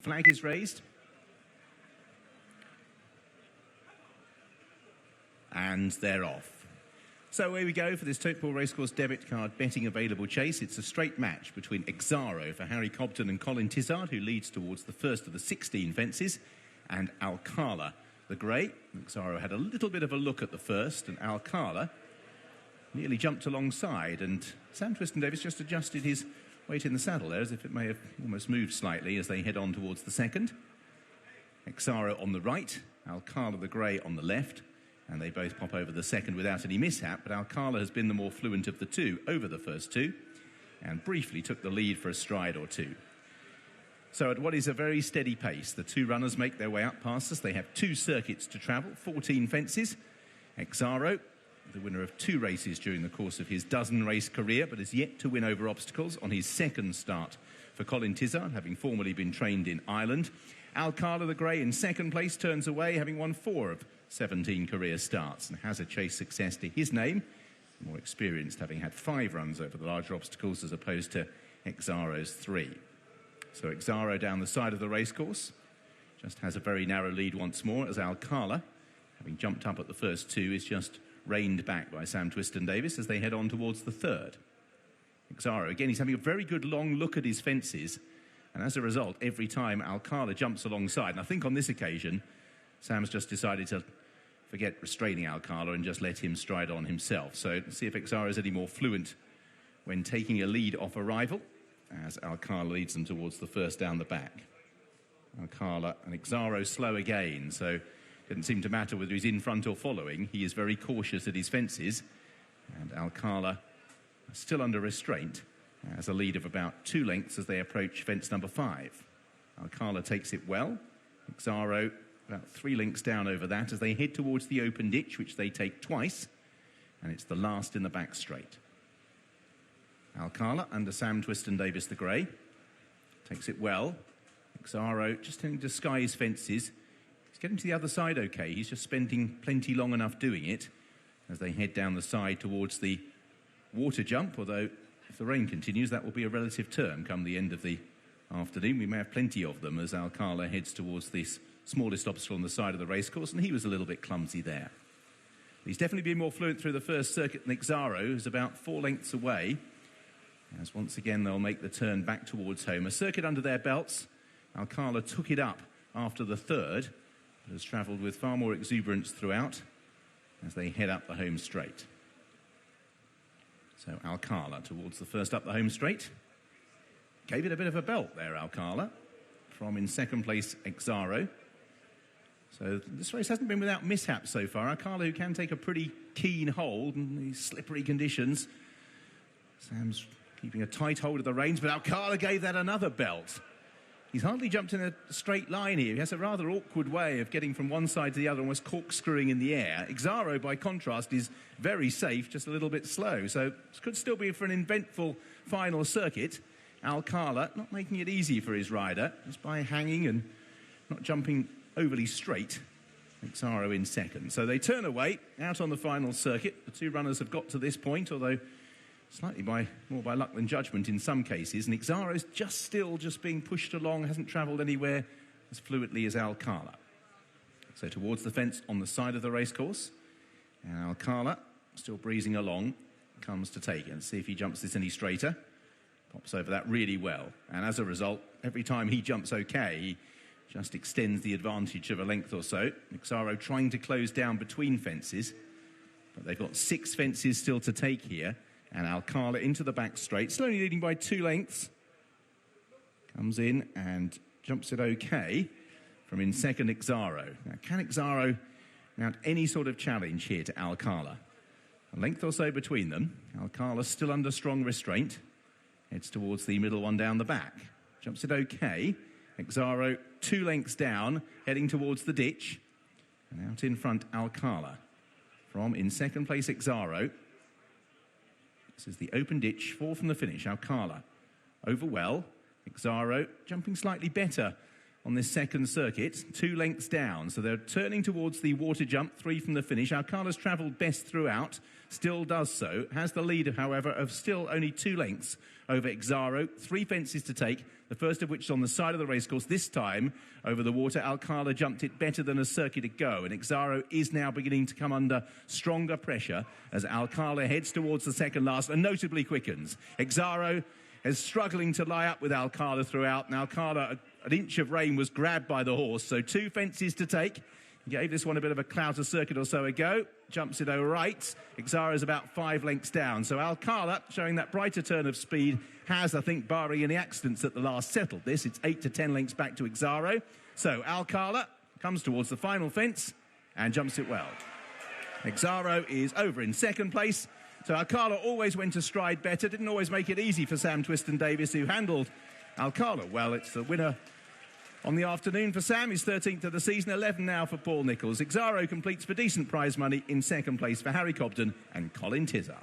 Flag is raised. And they're off. So away we go for this totepool Racecourse debit card betting available chase. It's a straight match between Exaro for Harry Cobden and Colin Tizard, who leads towards the first of the 16 fences, and Alcala, the grey. Exaro had a little bit of a look at the first, and Alcala nearly jumped alongside, and Sam Twiston-Davies just adjusted his weight in the saddle there, as if it may have almost moved slightly as they head on towards the second. Exaro on the right, Alcala the grey on the left, and they both pop over the second without any mishap, but Alcala has been the more fluent of the two over the first two, and briefly took the lead for a stride or two. So at what is a very steady pace, the two runners make their way up past us. They have 2 circuits to travel, 14 fences. Exaro, the winner of 2 races during the course of his dozen-race career, but has yet to win over obstacles on his second start for Colin Tizard, having formerly been trained in Ireland. Alcala the grey in second place turns away, having won 4 of 17 career starts, and has a chase success to his name. More experienced, having had 5 runs over the larger obstacles as opposed to Exaro's 3. So Exaro down the side of the racecourse just has a very narrow lead once more, as Alcala, having jumped up at the first 2, is just reined back by Sam Twiston-Davies as they head on towards the third. Exaro, again, he's having a very good long look at his fences, and as a result, every time Alcala jumps alongside, and I think on this occasion, Sam's just decided to forget restraining Alcala and just let him stride on himself. So let's see if Exaro is any more fluent when taking a lead off arrival, as Alcala leads them towards the first down the back. Alcala and Exaro slow again, so it didn't seem to matter whether he's in front or following. He is very cautious at his fences, and Alcala still under restraint, has a lead of about 2 lengths as they approach fence number 5. Alcala takes it well. Exaro about 3 lengths down over that as they head towards the open ditch, which they take twice, and it's the last in the back straight. Alcala under Sam Twiston-Davies the grey takes it well. Exaro just tending to sky his fences. He's getting to the other side okay. He's just spending plenty long enough doing it as they head down the side towards the water jump, although if the rain continues, that will be a relative term come the end of the afternoon. We may have plenty of them as Alcala heads towards this smallest obstacle on the side of the racecourse, and he was a little bit clumsy there. He's definitely been more fluent through the first circuit than Exaro, who's about 4 lengths away, as once again they'll make the turn back towards home. A circuit under their belts. Alcala took it up after the third, but has travelled with far more exuberance throughout as they head up the home straight. So Alcala towards the first up the home straight. Gave it a bit of a belt there, Alcala, from in second place Exaro. So this race hasn't been without mishap so far. Alcala, who can take a pretty keen hold in these slippery conditions. Sam's keeping a tight hold of the reins, but Alcala gave that another belt. He's hardly jumped in a straight line here. He has a rather awkward way of getting from one side to the other, almost corkscrewing in the air. Exaro, by contrast, is very safe, just a little bit slow. So this could still be for an eventful final circuit. Alcala not making it easy for his rider, just by hanging and not jumping overly straight. Exaro in second. So they turn away, out on the final circuit. The 2 runners have got to this point, although slightly more by luck than judgment in some cases, and Exaro's still being pushed along, hasn't travelled anywhere as fluently as Alcala. So towards the fence on the side of the racecourse, and Alcala, still breezing along, comes to take it and see if he jumps this any straighter. Pops over that really well, and as a result, every time he jumps okay, he just extends the advantage of a length or so. Exaro trying to close down between fences, but they've got 6 fences still to take here. And Alcala into the back straight, slowly leading by 2 lengths. Comes in and jumps it okay from in second Exaro. Now, can Exaro mount any sort of challenge here to Alcala? A length or so between them. Alcala still under strong restraint. Heads towards the middle one down the back. Jumps it okay. Exaro 2 lengths down, heading towards the ditch. And out in front, Alcala. From in second place, Exaro. This is the open ditch, 4 from the finish. Alcala over well. Exaro jumping slightly better on this second circuit, 2 lengths down. So they're turning towards the water jump, 3 from the finish. Alcala's travelled best throughout, still does so. Has the lead, however, of still only 2 lengths over Exaro. 3 fences to take, the first of which is on the side of the racecourse. This time, over the water, Alcala jumped it better than a circuit ago, and Exaro is now beginning to come under stronger pressure as Alcala heads towards the second last and notably quickens. Exaro is struggling to lie up with Alcala throughout, and Alcala, an inch of rain, was grabbed by the horse. So 2 fences to take. He gave this one a bit of a clouter circuit or so ago. Jumps it all right. Exaro's about 5 lengths down. So Alcala, showing that brighter turn of speed, has, I think, barring any accidents at the last, settled this. It's 8 to 10 lengths back to Exaro. So Alcala comes towards the final fence and jumps it well. Exaro is over in second place. So Alcala always went a stride better, didn't always make it easy for Sam Twiston-Davies, who handled Alcala well. It's the winner on the afternoon for Sam, his 13th of the season, 11 now for Paul Nicholls. Exaro completes for decent prize money in second place for Harry Cobden and Colin Tizard.